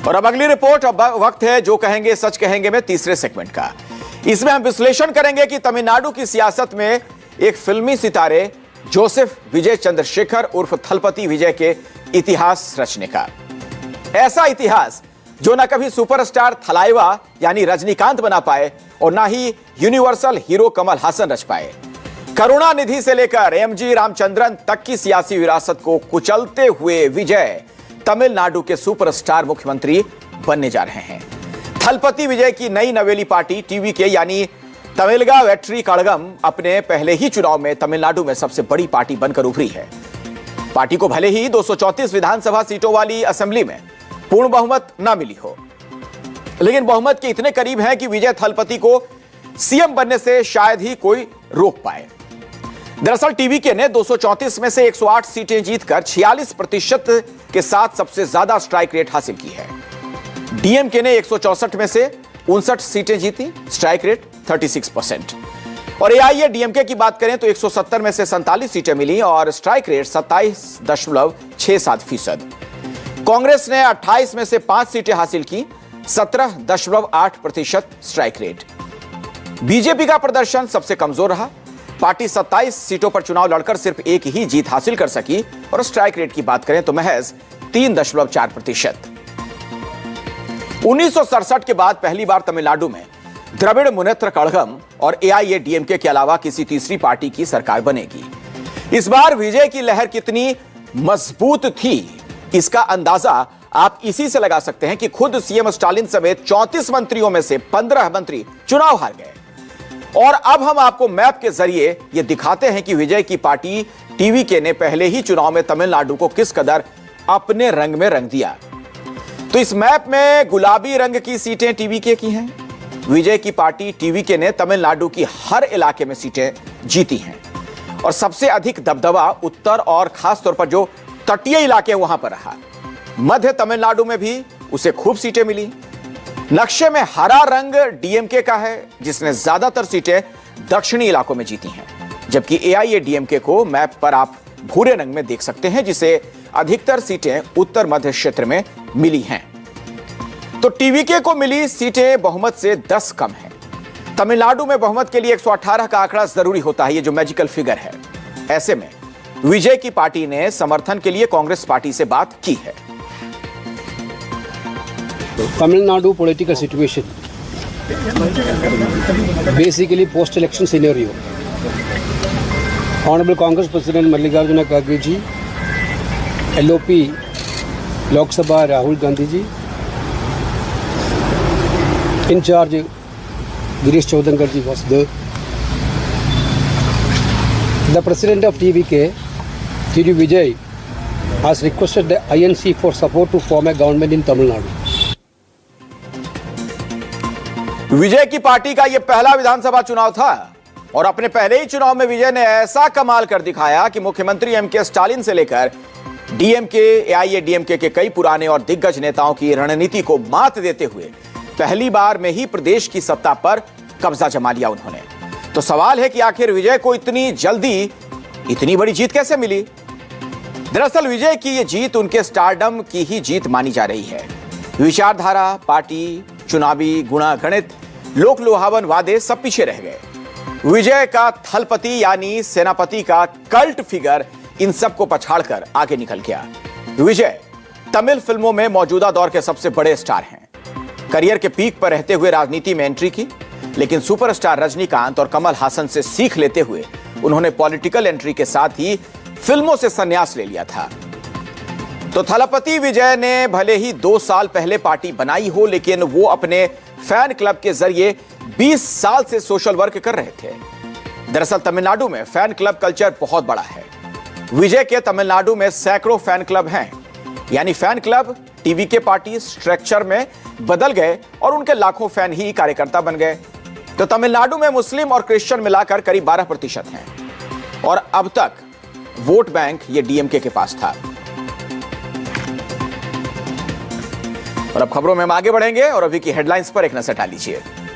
और अब अगली रिपोर्ट, अब वक्त है जो कहेंगे सच कहेंगे में तीसरे सेगमेंट का। इसमें हम विश्लेषण करेंगे कि तमिलनाडु की सियासत में एक फिल्मी सितारे जोसेफ विजय चंद्रशेखर उर्फ थलपति विजय के इतिहास रचने का। ऐसा इतिहास जो न कभी सुपरस्टार थलाइवा यानी रजनीकांत बना पाए और ना ही यूनिवर्सल हीरो कमल हासन रच पाए। करुणानिधि से लेकर एमजी रामचंद्रन तक की सियासी विरासत को कुचलते हुए विजय तमिलनाडु के सुपरस्टार मुख्यमंत्री बनने जा रहे हैं। थलपति विजय की नई नवेली पार्टी टीवीके यानी तमिलगा वेट्री कड़गम अपने पहले ही चुनाव में तमिलनाडु में सबसे बड़ी पार्टी बनकर उभरी है। पार्टी को भले ही 234 विधानसभा सीटों वाली असेंबली में पूर्ण बहुमत न मिली हो, लेकिन बहुमत के इतने करीब है कि विजय थलपति को सीएम बनने से शायद ही कोई रोक पाए। दरअसल टीवीके ने 234 में से 108 सीटें जीतकर 46% के साथ सबसे ज्यादा स्ट्राइक रेट हासिल की है। डीएमके ने 164 में से 59 सीटें जीती, स्ट्राइक रेट 36%। और एआईएडीएमके की बात करें तो 170 में से 47 सीटें मिली और स्ट्राइक रेट 27.67%। कांग्रेस ने 28 में से 5 सीटें हासिल की, 17.8% स्ट्राइक रेट। बीजेपी का प्रदर्शन सबसे कमजोर रहा। पार्टी 27 सीटों पर चुनाव लड़कर सिर्फ एक ही जीत हासिल कर सकी और स्ट्राइक रेट की बात करें तो महज 3.4%। 1967 के बाद पहली बार तमिलनाडु में द्रविड़ मुनेत्र कड़गम और एआईएडीएमके के अलावा किसी तीसरी पार्टी की सरकार बनेगी। इस बार विजय की लहर कितनी मजबूत थी, इसका अंदाजा आप इसी से लगा सकते हैं कि खुद सीएम स्टालिन समेत 34 मंत्रियों में से 15 मंत्री चुनाव हार गए। और अब हम आपको मैप के जरिए यह दिखाते हैं कि विजय की पार्टी टीवीके ने पहले ही चुनाव में तमिलनाडु को किस कदर अपने रंग में रंग दिया। तो इस मैप में गुलाबी रंग की सीटें टीवीके की हैं। विजय की पार्टी टीवीके ने तमिलनाडु की हर इलाके में सीटें जीती हैं और सबसे अधिक दबदबा उत्तर और खासतौर पर जो तटीय इलाके वहां पर रहा। मध्य तमिलनाडु में भी उसे खूब सीटें मिली। नक्शे में हरा रंग डीएमके का है, जिसने ज्यादातर सीटें दक्षिणी इलाकों में जीती हैं, जबकि एआईएडीएमके को मैप पर आप भूरे रंग में देख सकते हैं, जिसे अधिकतर सीटें उत्तर मध्य क्षेत्र में मिली हैं। तो टीवीके को मिली सीटें बहुमत से 10 कम है। तमिलनाडु में बहुमत के लिए 118 का आंकड़ा जरूरी होता है, ये जो मैजिकल फिगर है। ऐसे में विजय की पार्टी ने समर्थन के लिए कांग्रेस पार्टी से बात की है। Tamil Nadu political situation, basically post-election scenario. Honorable Congress President Mallikarjuna Kharge ji, LOP Lok Sabha Rahul Gandhi ji, in charge Girish Choudhary ji was there. The President of TVK, Thiru Vijay, has requested the INC for support to form a government in Tamil Nadu. विजय की party का यह पहला विधानसभा चुनाव था और अपने पहले ही चुनाव में विजय ने ऐसा कमाल कर दिखाया कि मुख्यमंत्री एमके स्टालिन से लेकर डीएमके, एआईएडीएमके के कई पुराने और दिग्गज नेताओं की रणनीति को मात देते हुए पहली बार में ही प्रदेश की सत्ता पर कब्जा जमा लिया उन्होंने। तो सवाल है कि आखिर विजय को इतनी जल्दी इतनी बड़ी जीत कैसे मिली। दरअसल विजय की यह जीत उनके स्टारडम की ही जीत मानी जा रही है। विचारधारा, पार्टी, चुनावी गुणागणित, लोक लुभावन वादे सब पीछे रह गए। विजय का थलपति यानी सेनापति का कल्ट फिगर इन सबको पछाड़कर आगे निकल गया। विजय तमिल फिल्मों में मौजूदा दौर के सबसे बड़े स्टार हैं। करियर के पीक पर रहते हुए राजनीति में एंट्री की, लेकिन सुपरस्टार रजनीकांत और कमल हासन से सीख लेते हुए उन्होंने पॉलिटिकल एंट्री के साथ ही फिल्मों से संन्यास ले लिया था। तो थलपति विजय ने भले ही 2 साल पहले पार्टी बनाई हो, लेकिन वो अपने फैन क्लब के जरिए 20 साल से सोशल वर्क कर रहे थे। दरअसल तमिलनाडु में फैन क्लब कल्चर बहुत बड़ा है। विजय के तमिलनाडु में सैकड़ों फैन क्लब हैं, यानी fan club TVK party structure में बदल गए और उनके लाखों फैन ही कार्यकर्ता बन गए। तो तमिलनाडु में मुस्लिम और क्रिश्चियन मिलाकर करीब 12% हैं और अब तक वोट बैंक ये डीएमके के पास था। और अब खबरों में हम आगे बढ़ेंगे और अभी की हेडलाइंस पर एक नजर डाल लीजिए।